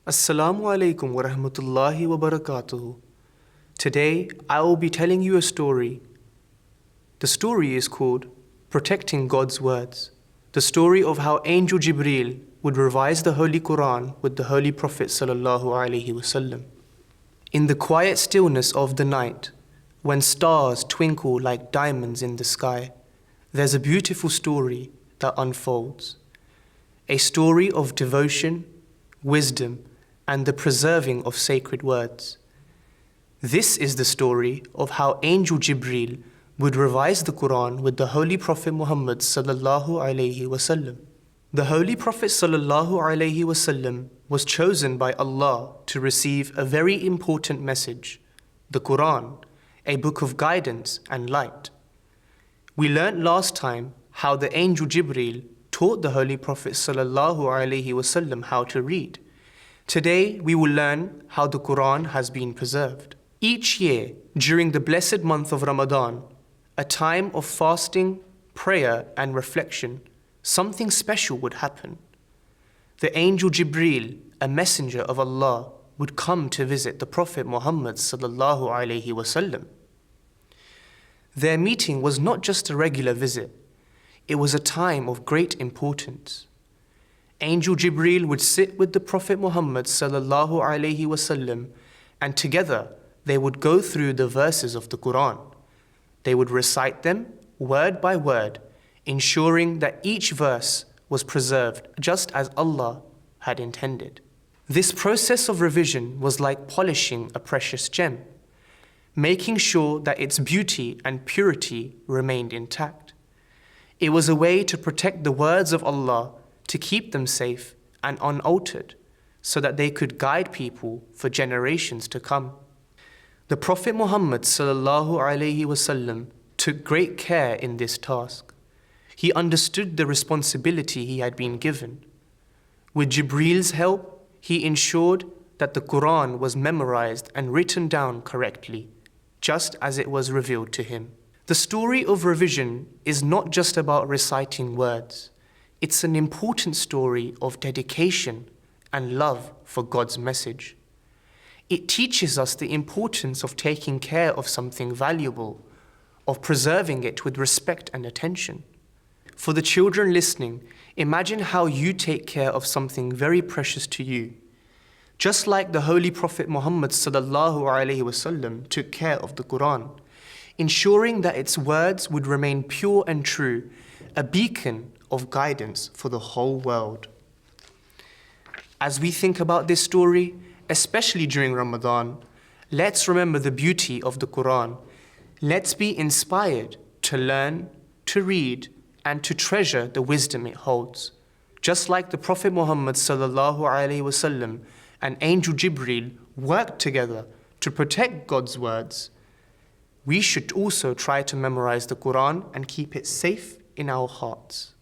Assalamu alaikum wa rahmatullahi wa barakatuhu. Today I will be telling you a story. The story is called Protecting God's Words. The story of how Angel Jibreel would revise the Holy Qur'an with the Holy Prophet sallallahu alaihi wasallam. In the quiet stillness of the night, when stars twinkle like diamonds in the sky, there's a beautiful story that unfolds. A story of devotion, wisdom, and the preserving of sacred words. This is the story of how Angel Jibreel would revise the Qur'an with the Holy Prophet Muhammad sallallahu alaihi wasallam. The Holy Prophet sallallahu alaihi wasallam was chosen by Allah to receive a very important message, the Qur'an, a book of guidance and light. We learnt last time how the Angel Jibreel taught the Holy Prophet sallallahu alaihi wasallam how to read. Today we will learn how the Qur'an has been preserved. Each year, during the blessed month of Ramadan, a time of fasting, prayer and reflection, something special would happen. The Angel Jibreel, a messenger of Allah, would come to visit the Prophet Muhammad sallallahu alaihi wasallam. Their meeting was not just a regular visit, it was a time of great importance. Angel Jibreel would sit with the Prophet Muhammad sallallahu alaihi wasallam, and together they would go through the verses of the Qur'an. They would recite them word by word, ensuring that each verse was preserved just as Allah had intended. This process of revision was like polishing a precious gem, making sure that its beauty and purity remained intact. It was a way to protect the words of Allah, to keep them safe and unaltered, so that they could guide people for generations to come. The Prophet Muhammad sallallahu alaihi wasallam took great care in this task. He understood the responsibility he had been given. With Jibreel's help, he ensured that the Qur'an was memorized and written down correctly, just as it was revealed to him. The story of revision is not just about reciting words. It's an important story of dedication and love for God's message. It teaches us the importance of taking care of something valuable, of preserving it with respect and attention. For the children listening, imagine how you take care of something very precious to you. Just like the Holy Prophet Muhammad sallallahu alaihi wasallam took care of the Qur'an, ensuring that its words would remain pure and true, a beacon of guidance for the whole world. As we think about this story, especially during Ramadan, let's remember the beauty of the Qur'an. Let's be inspired to learn, to read, and to treasure the wisdom it holds. Just like the Prophet Muhammad sallallahu alaihi wasallam and Angel Jibreel worked together to protect God's words, we should also try to memorize the Qur'an and keep it safe in our hearts.